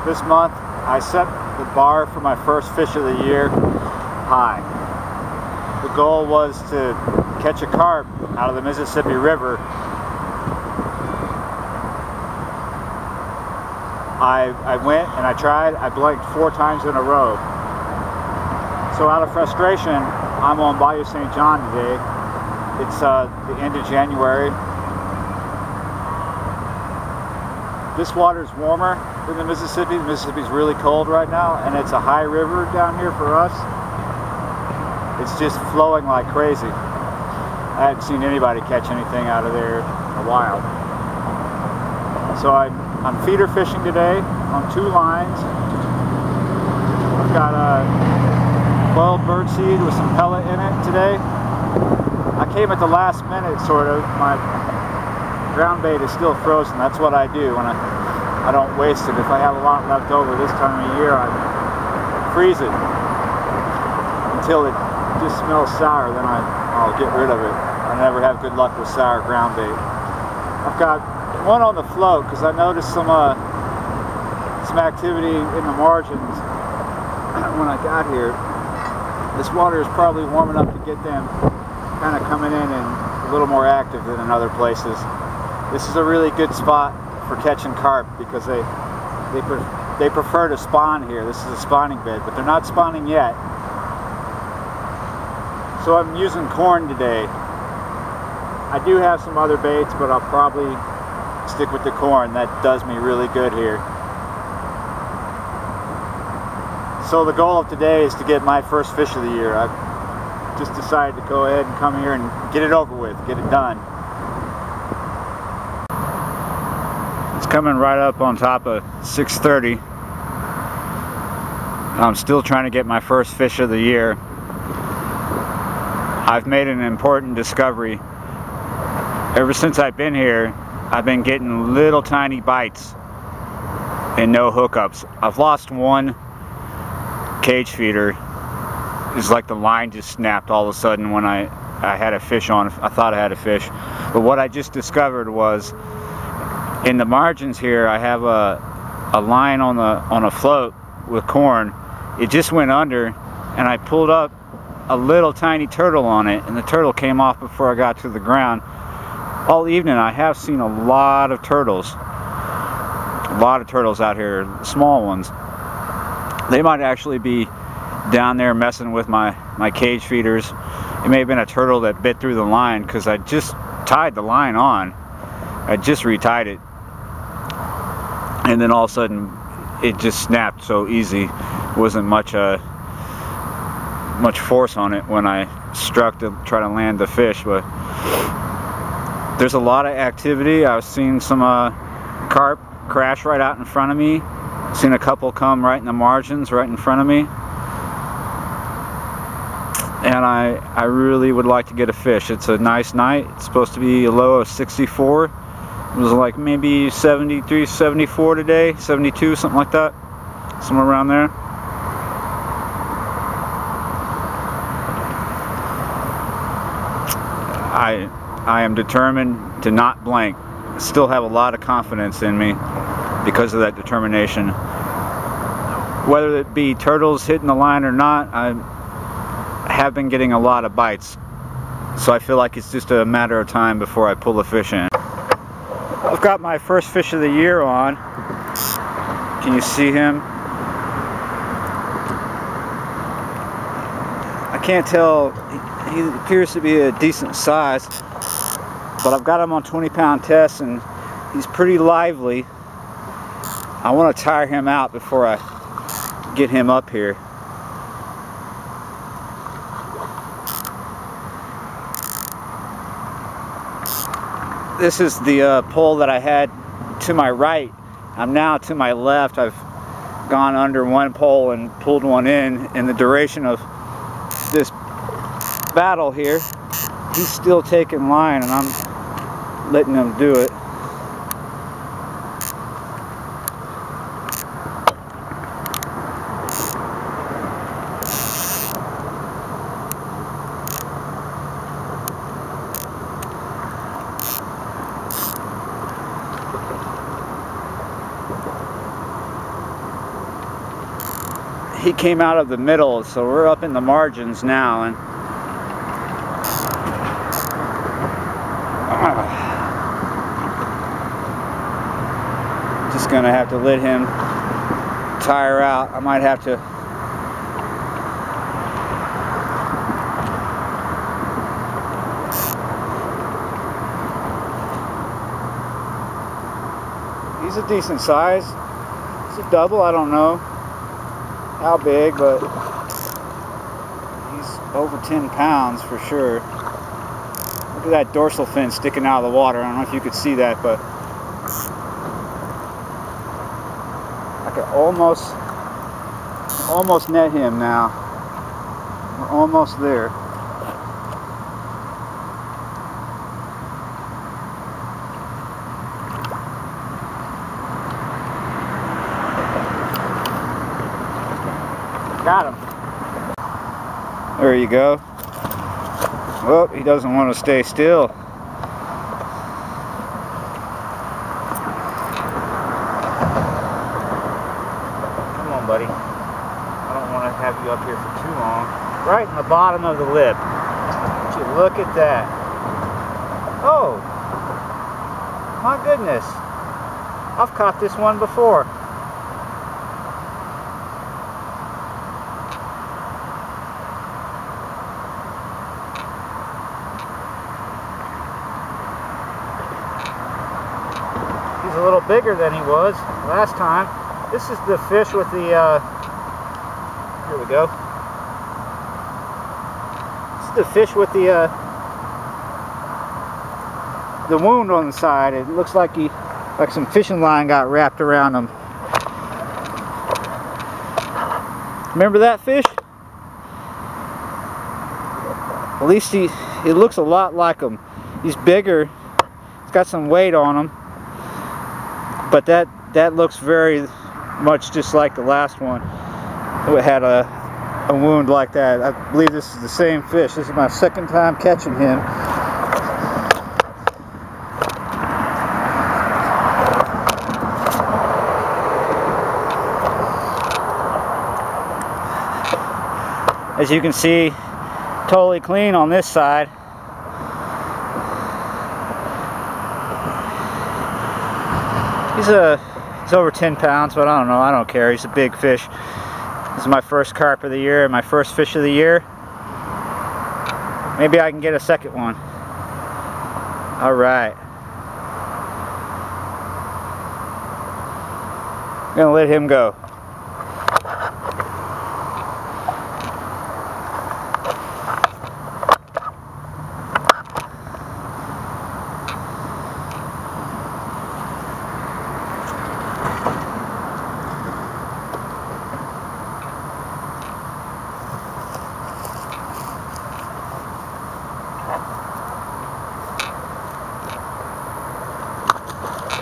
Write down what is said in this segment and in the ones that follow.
This month, I set the bar for my first fish of the year high. The goal was to catch a carp out of the Mississippi River. I went and I tried. I blanked 4 times in a row. So out of frustration, I'm on Bayou St. John today. It's the end of January. This water is warmer than the Mississippi. The Mississippi's really cold right now, and it's a high river down here for us. It's just flowing like crazy. I hadn't seen anybody catch anything out of there in a while. So I'm feeder fishing today on 2 lines. I've got a boiled birdseed with some pellet in it today. I came at the last minute, sort of. My ground bait is still frozen. That's what I do when I don't waste it. If I have a lot left over this time of year, I freeze it until it just smells sour. Then I'll get rid of it. I never have good luck with sour ground bait. I've got one on the float because I noticed some activity in the margins when I got here. This water is probably warm enough to get them kind of coming in and a little more active than in other places. This is a really good spot for catching carp because they prefer to spawn here. This is a spawning bed, but they're not spawning yet. So I'm using corn today. I do have some other baits, but I'll probably stick with the corn. That does me really good here. So the goal of today is to get my first fish of the year. I've just decided to go ahead and come here and get it over with, get it done. It's coming right up on top of 6:30. I'm still trying to get my first fish of the year. I've made an important discovery. Ever since I've been here, I've been getting little tiny bites and no hookups. I've lost one cage feeder. It's like the line just snapped all of a sudden when I had a fish on. I thought I had a fish. But what I just discovered was in the margins here, I have a line on a float with corn. It just went under and I pulled up a little tiny turtle on it, and the turtle came off before I got to the ground. All evening I have seen a lot of turtles. A lot of turtles out here, small ones. They might actually be down there messing with my cage feeders. It may have been a turtle that bit through the line because I just tied the line on. I just retied it. And then all of a sudden it just snapped so easy. It wasn't much force on it when I struck to try to land the fish, but there's a lot of activity. I've seen some carp crash right out in front of me. Seen a couple come right in the margins right in front of me. And I really would like to get a fish. It's a nice night. It's supposed to be a low of 64. It was like maybe 73, 74 today, 72, something like that. Somewhere around there. I am determined to not blank. I still have a lot of confidence in me because of that determination. Whether it be turtles hitting the line or not, I have been getting a lot of bites. So I feel like it's just a matter of time before I pull the fish in. I've got my first fish of the year on. Can you see him? I can't tell. He appears to be a decent size, but I've got him on 20-pound tests and he's pretty lively. I want to tire him out before I get him up here. This is the pole that I had to my right. I'm now to my left. I've gone under one pole and pulled one in the duration of this battle here. He's still taking line and I'm letting him do it. he came out of the middle, so we're up in the margins now, and just gonna have to let him tire out. I might have to he's a decent size. It's a double, I don't know how big, but he's over 10 pounds for sure. Look at that dorsal fin sticking out of the water. I don't know if you could see that, but I could almost net him now. We're almost there. Got him. There you go. Well, he doesn't want to stay still. Come on, buddy. I don't want to have you up here for too long. Right in the bottom of the lip. Would you look at that? Oh, my goodness. I've caught this one before. He's a little bigger than he was last time. This is the fish with the, here we go. This is the fish with the wound on the side. It looks like some fishing line got wrapped around him. Remember that fish? At least he looks a lot like him. He's bigger. He's got some weight on him. But that looks very much just like the last one. It had a wound like that. I believe this is the same fish. This is my second time catching him. As you can see, totally clean on this side. He's over 10 pounds, but I don't know. I don't care. He's a big fish. This is my first carp of the year, my first fish of the year. Maybe I can get a second one. All right. I'm gonna let him go.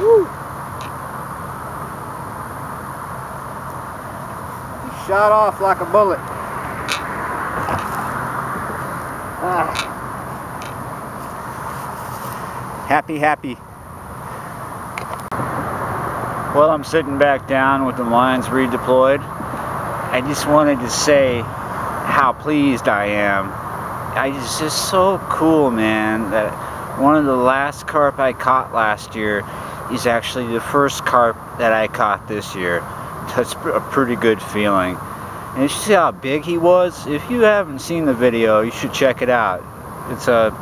Woo. He shot off like a bullet. Happy, happy. Well, I'm sitting back down with the lines redeployed. I just wanted to say how pleased I am. It's just so cool, man, that one of the last carp I caught last year is actually the first carp that I caught this year. That's a pretty good feeling. And you see how big he was? If you haven't seen the video, you should check it out. It's a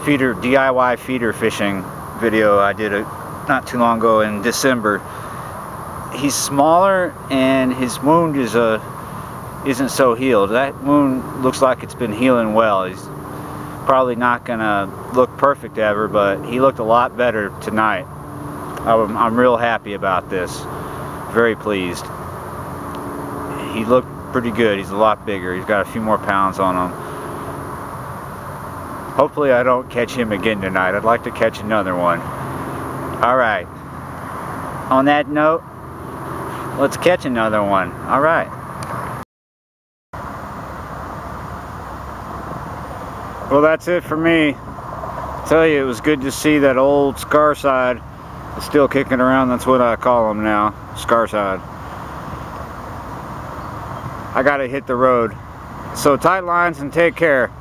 DIY feeder fishing video I did not too long ago in December. He's smaller and his wound isn't so healed. That wound looks like it's been healing well. He's probably not gonna look perfect ever, but he looked a lot better tonight. I'm real happy about this. Very pleased. He looked pretty good. He's a lot bigger. He's got a few more pounds on him. Hopefully I don't catch him again tonight. I'd like to catch another one. Alright. On that note, let's catch another one. Alright. Well, that's it for me. I tell you, it was good to see that old Scarside is still kicking around. That's what I call him now, Scarside. I gotta hit the road. So tight lines and take care.